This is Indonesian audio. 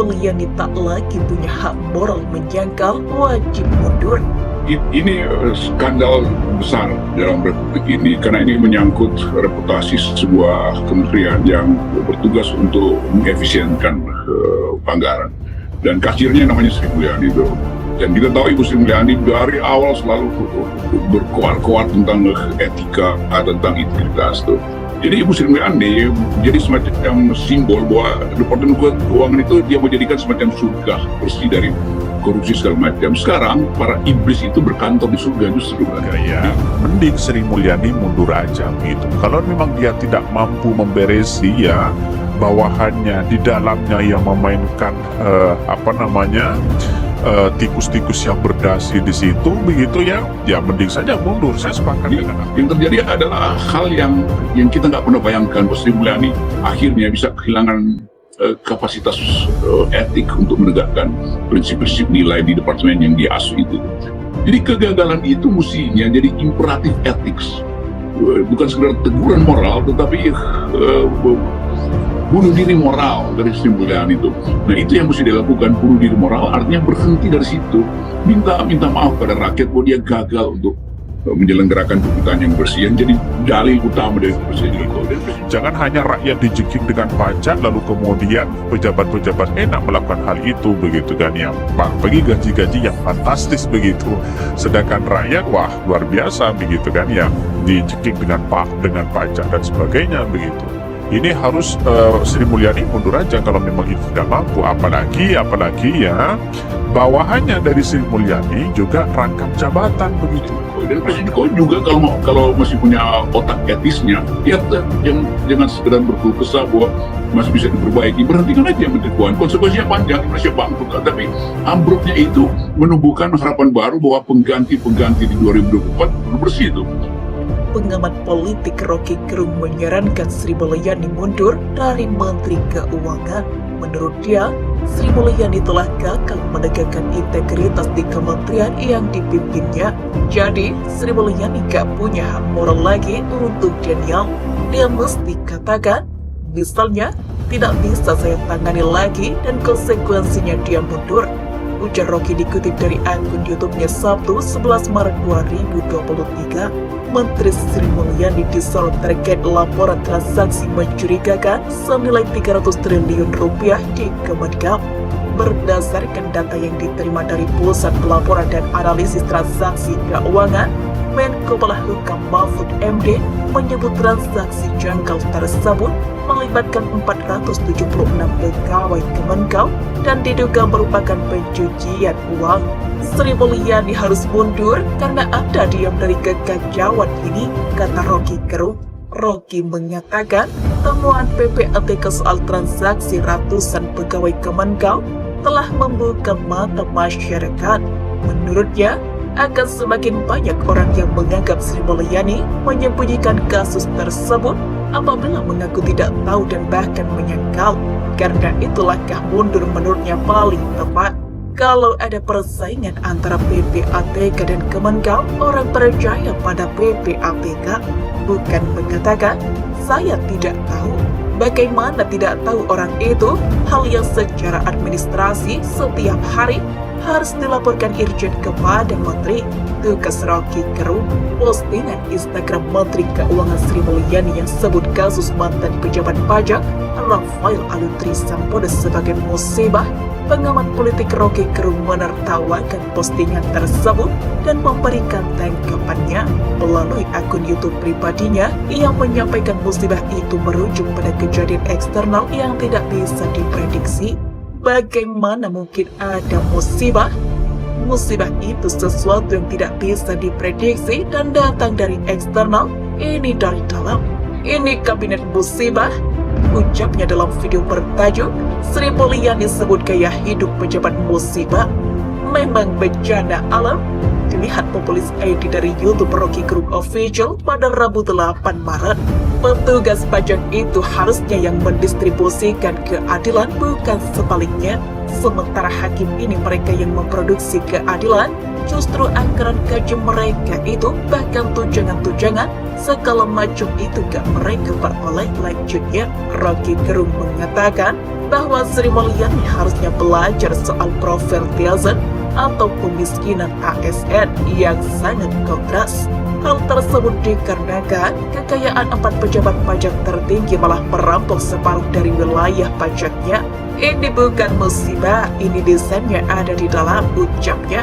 Mulyani tak lagi punya hak moral menjangkal, wajib mundur. Ini skandal besar dalam republik ini karena ini menyangkut reputasi sebuah kementerian yang bertugas untuk mengefisienkan anggaran, dan kasirnya namanya Sri Mulyani itu. Dan kita tahu Ibu Sri Mulyani dari awal selalu berkoar-koar tentang etika, tentang integritas tuh. Jadi Ibu Sri Mulyani jadi semacam simbol bahwa Departemen Keuangan itu dia menjadikan semacam surga bersih dari korupsi segala macam. Sekarang para iblis itu berkantor di surga justru. Ya, mending Sri Mulyani mundur aja gitu. Kalau memang dia tidak mampu memberesi ya bawahannya, di dalamnya yang memainkan tikus-tikus yang berdasi di situ begitu ya mending saja mundur. Saya sepakat dengan yang terjadi adalah hal yang kita nggak pernah bayangkan. Sri Mulyani akhirnya bisa kehilangan kapasitas etik untuk menegakkan prinsip-prinsip nilai di departemen yang dia asuh itu. Jadi kegagalan itu mestinya jadi imperatif etik, bukan sekedar teguran moral, tetapi bunuh diri moral dari Sri Mulyani itu. Nah itu yang mesti dilakukan, bunuh diri moral artinya berhenti dari situ, minta maaf pada rakyat bahwa dia gagal untuk menyelenggarakan pemerintahan yang bersih, yang jadi dalil utama dari Presiden Jokowi. Jangan hanya rakyat dijekik dengan pajak lalu kemudian pejabat-pejabat enak melakukan hal itu begitu kan, yang bagi gaji-gaji yang fantastis begitu, sedangkan rakyat wah luar biasa begitu kan, yang dijekik dengan pajak dan sebagainya begitu. Ini harus Sri Mulyani mundur aja kalau memang itu tidak mampu, apalagi ya bawahannya dari Sri Mulyani juga rangkap jabatan begitu. Dan Presiden Jokowi juga kalau masih punya otak etisnya, ya jangan sekedar berkeluh kesah bahwa masih bisa diperbaiki, berhentikan aja Menteri Keuangan. Konsekuensinya panjang, Indonesia bangkrut. Tapi ambruknya itu menumbuhkan harapan baru bahwa pengganti di 2024 bersih itu. Pengamat politik Rocky Gerung menyarankan Sri Mulyani mundur dari Menteri Keuangan. Menurut dia, Sri Mulyani telah gagal menegakkan integritas di kementerian yang dipimpinnya. Jadi, Sri Mulyani gak punya hak moral lagi untuk Daniel. Dia mesti katakan, misalnya, tidak bisa saya tangani lagi dan konsekuensinya dia mundur. Ujar Rocky dikutip dari akun YouTube-nya Sabtu 11 Maret 2023. Menteri Sri Mulyani disorot terkait laporan transaksi mencurigakan senilai 300 triliun rupiah di Kemenkeu. Berdasarkan data yang diterima dari Pusat Pelaporan dan Analisis Transaksi Keuangan, Menko Polhukam Mahfud MD menyebut transaksi janggal tersebut melibatkan 476 pegawai Kemenkeu dan diduga merupakan pencucian uang. Sri Mulyani harus mundur karena ada diam dari kekacauan ini, kata Rocky Gerung. Rocky mengatakan temuan PPATK soal transaksi ratusan pegawai Kemenkeu telah membuka mata masyarakat. Menurutnya, akan semakin banyak orang yang menganggap Sri Mulyani menyembunyikan kasus tersebut apabila mengaku tidak tahu dan bahkan menyangkal. Karena itu langkah mundur menurutnya paling tepat. Kalau ada persaingan antara PPATK dan Kemenkeu, orang percaya pada PPATK, bukan mengatakan saya tidak tahu. Bagaimana tidak tahu orang itu? Hal yang secara administrasi setiap hari harus dilaporkan Irjen kepada Menteri. Tugas Rocky Gerung. Postingan Instagram Menteri Keuangan Sri Mulyani yang sebut kasus mantan pejabat pajak Rafael Aluntri Sambodo sebagai musibah. Pengamat politik Rocky Gerung menertawakan postingan tersebut dan memberikan tanggapannya melalui akun YouTube pribadinya. Ia menyampaikan musibah itu merujuk pada kejadian eksternal yang tidak bisa diprediksi. Bagaimana mungkin ada musibah? Musibah itu sesuatu yang tidak bisa diprediksi dan datang dari eksternal. Ini dari dalam. Ini kabinet musibah. Ucapnya dalam video bertajuk Sri Mulyani sebut gaya hidup pejabat musibah. Memang bencana alam. Dilihat populis ID dari YouTube Rocky Gerung Official pada Rabu 8 Maret. Petugas pajak itu harusnya yang mendistribusikan keadilan, bukan sebaliknya. Sementara hakim ini mereka yang memproduksi keadilan. Justru anggaran gaji mereka itu, bahkan tunjangan-tunjangan segala macam itu gak mereka peroleh. Lanjutnya, Rocky Gerung mengatakan bahwa Sri Mulyani harusnya belajar soal profil Tiazan atau pemiskinan ASN yang sangat kontras. Hal tersebut dikarenakan kekayaan 4 pejabat pajak tertinggi malah merampok separuh dari wilayah pajaknya. Ini bukan musibah, ini desainnya ada di dalam, ucapnya.